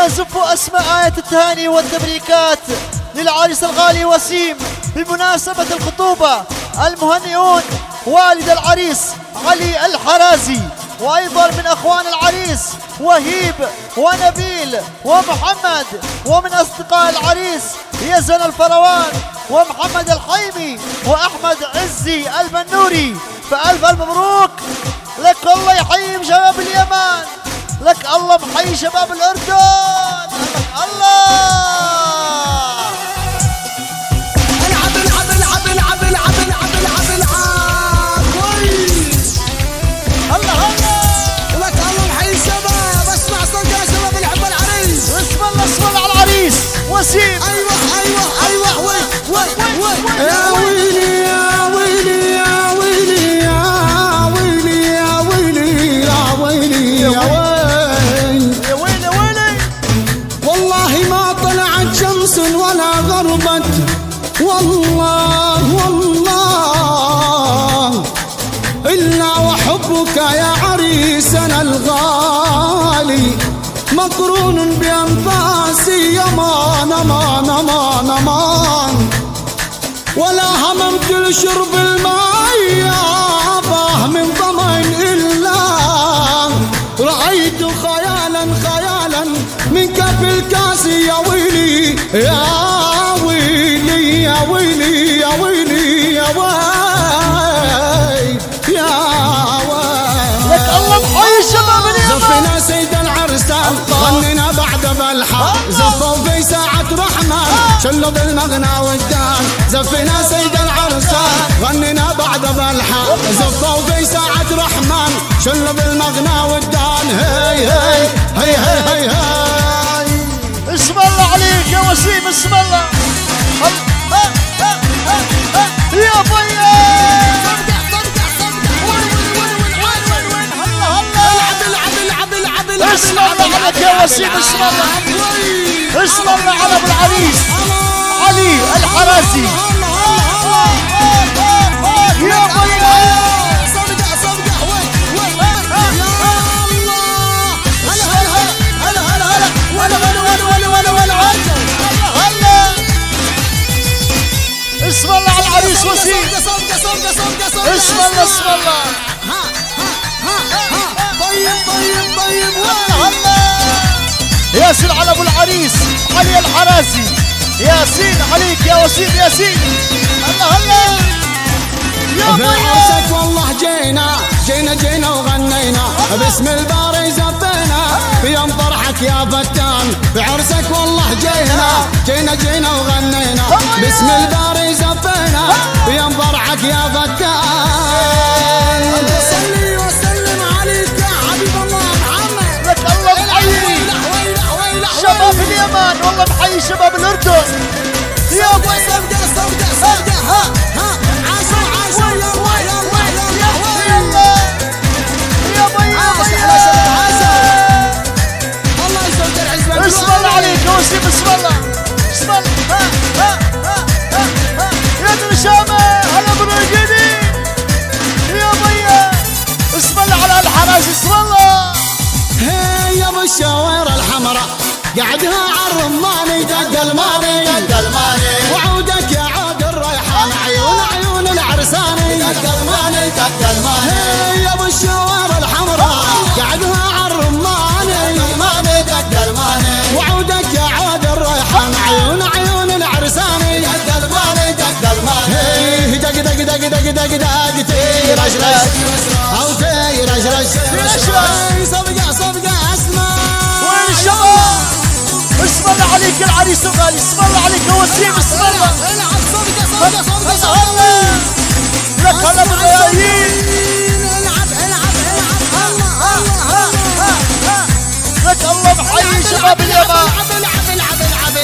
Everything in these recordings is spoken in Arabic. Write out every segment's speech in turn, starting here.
نزف أسماء آية التهاني والتبريكات للعريس الغالي وسيم بمناسبة الخطوبة. المهنئون والد العريس علي الحرازي، وأيضا من أخوان العريس وهيب ونبيل ومحمد، ومن أصدقاء العريس يزن الفروان ومحمد الحيمي وأحمد عزي البنوري. فألف مبروك لك، الله يحيي شباب اليمن، لك الله محيي شباب الأردن، لك الله. العب العب العب العب العب العب العب العب كويس. الله الله لك الله محيي الشباب. اسمع صوت يا شباب اللي يحب العريس. اسم الله اسم الله على العريس وسيم. ايوه ايوه ايوه وي وي وي يا ويلي يا ويلي يا ويلي يا ويلي يا ويلي يا ويلي يا ويلي يا ويلي ويلي. والله ما طلعت شمس ولا غربت، والله والله إلا وحبك يا عريسنا الغالي مقرون بأنفاسي يمان أمان أمان أمان. ولا هممت لشرب الماء يابا من ضمن إلا رأيت خيالا خيالا منك في الكاس. يا ويلي يا ويلي يا ويلي يا ويلي يا ويلي يا ويلي. لك الله محيي شباب اليمن. زفنا سيد العرسان غنينا بعد بالحان، زفوا في ساعة رحمن شلوا بالمغنى والدان. زفنا سيد العرسان غنينا بعد بالحان، زفوا في ساعة رحمن شلوا بالمغنى والدان. هي هي هي هي هي اسم الله عليك يا وسيم، اسم الله. يا بيا اسم الله عليك يا وسيم، اسم الله. اسم الله على ابو العريس علي الحرازي. يا بيا اسم الله على العريس وسيم. اسم الله اسم الله. طيب طيب طيب ياسين على ابو العريس علي الحرازي. ياسين عليك يا وسيم ياسين. الله الله يا في عرسك والله جينا جينا جينا وغنينا باسم الباري زفينا في يوم فرحك يا فتان. في عرسك والله جينا جينا جينا وغنينا باسم الباري زفينا في يوم فرحك يا فتان. صلي وسلم عليك يا حبيب الله محمد. لك الله محيي شباب اليمن، والله محيي شباب الأردن. يا بي صدق صدق صدق ها ها عاشوا عاشوا يلا يلا يلا يا بي الله يسعد العزبة. اسم الله عليك يا وسيم، اسم الله اسم الله. يا درشامة هلا برقدي. يا بي اسم الله على الحراج، اسم الله. هي يا ابو الشويرة الحمراء قعدها عالرماني دق الماني دق الماني. وعودك يا عود الريحان عيون عيون العرساني دق الماني دق الماني. هي يا ابو الشويرة الحمراء قعدها عالرماني الماني دق الماني. وعودك يا عود الريحان عيون عيون العرساني دق الماني دق الماني. دق دق دق دق دق دق تيرشرش او تيرشرش صفقة صفقة اسمع. وين الشباب؟ اسم الله عليك العريس الغالي، اسم الله عليك يا وسيم، اسم الله. العب صفقة صفقة صفقة صفقة. لك هلا بالريايين. العب العب العب لك الله محيي شباب اليمن.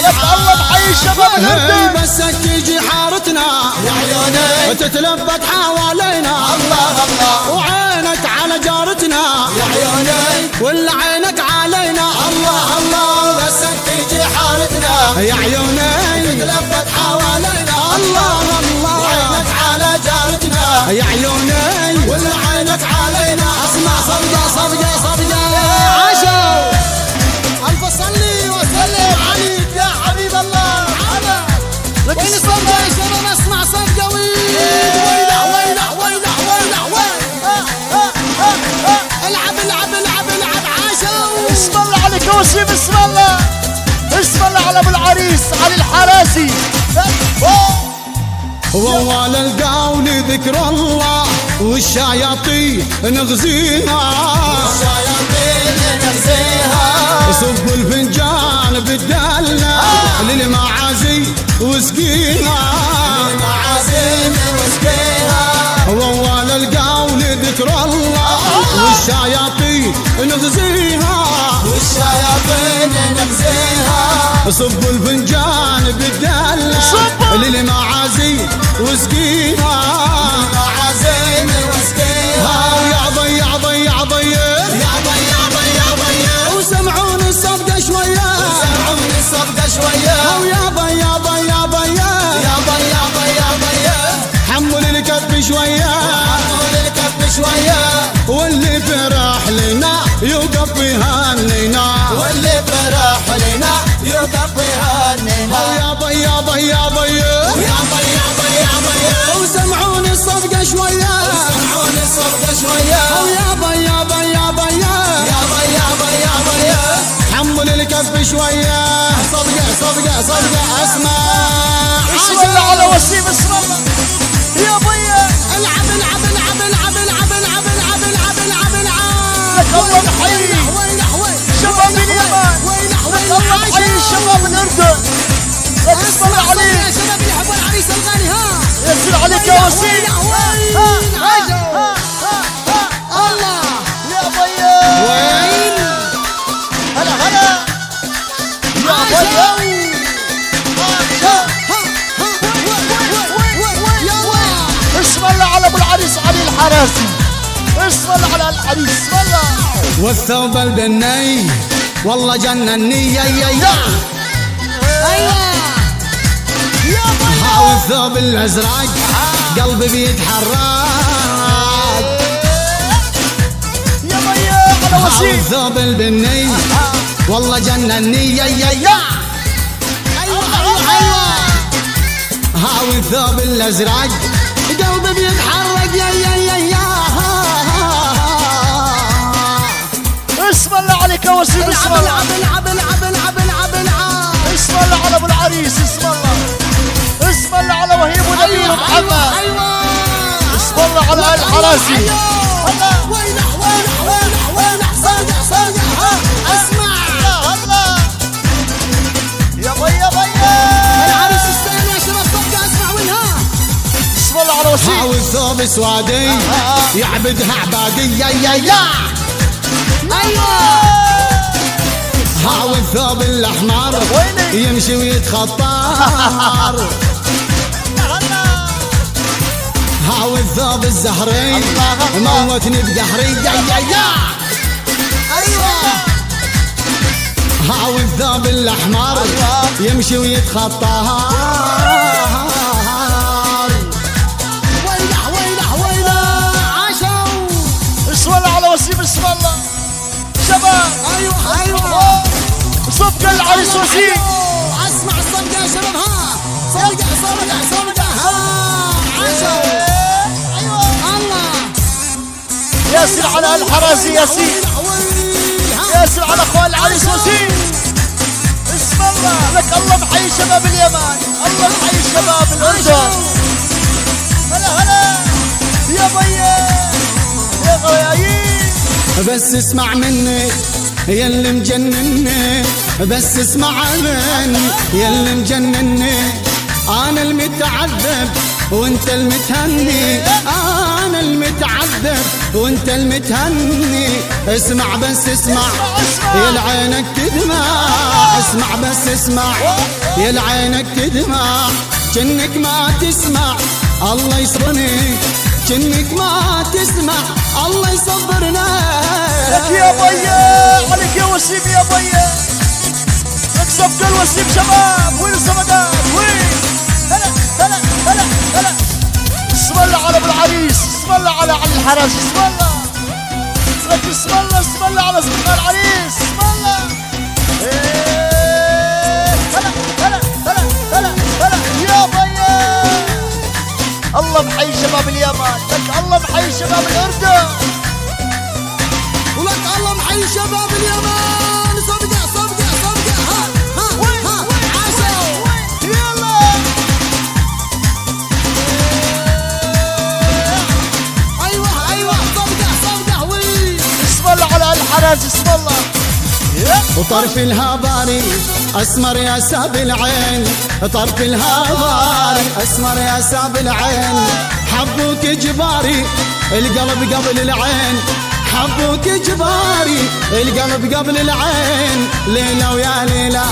لك الله محيي شباب الأردن. بسك تيجي حارتنا يا عيوني وتتلفت حوالينا. الله الله وعينك على جارتنا يا عيوني ولا عينك علينا. الله الله بسك تيجي حارتنا يا عيوني وتتلفت حوالينا. الله الله وعينك على جارتنا يا عيوني ولا عينك علينا. اسمع صفقة صفقة صفقة عاشوا الف صلي وسيم اسم الله. اسم الله على ابو العريس علي الحراسي. ووال القول ذكر الله والشياطين نغزيها. صب الفنجان بالدلة للمعازي وسقيها. ووال القول ذكر الله والشياطين نغزيها. صب الفنجان بالدلة للمعازي وسقيها. يا ضي يا ضي يا ضي وسمعوني الصفقة شوية. ويا ضي يا ضي يا ضي حمل الكف شوية. واللي فرح لنا يوقف يهنينا. يا ضي يا ضي يا ضي وسمعوني الصفقة شوية. ويا ضي يا ضي يا ضي حمل الكف شوية. صفقة اسمع. اسم الله على وسيم اسم الله. يا ضيا العب لك الله محيي شباب اليمن. لك الله محيي شباب الاردن. لك اسم الله عليك يا شباب اللي يحبون العريس الغالي. يسر عليك يا وسيم. الله يا ضيا وين هلا يا ضيا. اسم الله على ابو العريس علي الحراسي. اسم الله على العريس اسم الله. والثوب البني والله جنني. يا ايوه يا ضيا. والثوب الازرق قلبي بيتحرك. يا ضيا على وسيم. والثوب البني والله جنني. ايوه والثوب الازرق قلبي بيتحرك. يا اسم الله عليك يا وسيم. اسم الله. اسم الله على ابو العريس. اسم الله. اسم الله على وهيب ونبيل محمد. اسم الله على الحراسي. اسمع يا ضيا العريس الثاني يا شباب. صفقة اسمع وينها. اسم الله على وسيم. والثوب اسوادي يعبدها عبادي. ايوه والثوب الاحمر يمشي ويتخطر. والثوب الزهري موتني بدهري. والثوب الاحمر يمشي ويتخطر. ويله عاشوا. اسم الله على وسيم. اسم الله شباب. ايوه صفقة العريس وسيم. اسمع الصفقة يا شباب. صفقة عاشوا. الله ياسر على الحراسي. ياسر على اخوان العريس وسيم. اسم الله. لك الله محيي شباب اليمن. الله محيي شباب الاردن. هلا يا ضيا يا ضيايين. بس اسمع مني يلي مجنني. بس اسمع مني يلي مجنني. انا المتعذب وانت المتهني. انا المتعذب وانت المتهني. اسمع بس اسمع يا العينك تدمع. اسمع بس اسمع يا العينك تدمع. جنك ما تسمع الله يصبرني. جنك ما تسمع الله يصبرنا. لك يا ضيا عليك يا وسيم. يا ضيا لك صفقة الوسيم شباب. وين الصمدات وين؟ هلا اسم الله على ابو العريس. اسم الله على الحراس. اسم الله. لك اسم الله على صفقة العريس. اسم الله. هلا يا ضيا. الله محيي شباب اليمن. لك الله محيي شباب الاردن. ولك الله محيي شباب اليمن. صفقة وطرف الهاباري اسمر يا ساب العين، طرف الهاباري اسمر يا ساب العين، حبوك جباري القلب قبل العين، حبوك جباري القلب قبل العين، ليلة ويا ليلة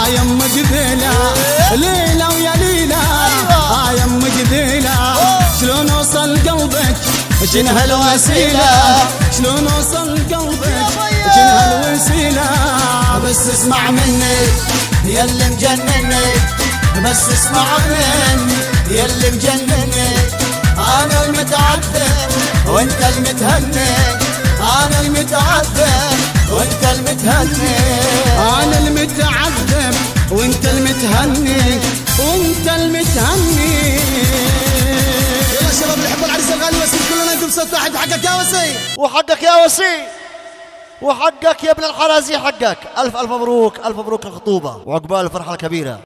يم قبيلة، ليلة ويا ليلة يم قبيلة، شلون اوصل قلبك شنو هالوسيلة، شلون اوصل قلبك شنو هالوسيلة، بس اسمع مني يا اللي مجنني، بس اسمع مني يا اللي مجنني، انا المتعذب وانت المتهني، انا المتعذب وانت المتهني، انا المتعذب وانت المتهني، وانت المتهني. يلا شباب اللي يحبوا العريس الغالي وسيم كلنا نقول صوت واحد. حقك يا وسيم، وحقك يا وسيم، وحقك يا ابن الحرازي، حقك. الف الف مبروك، الف مبروك الخطوبه وعقبال الفرحه الكبيره.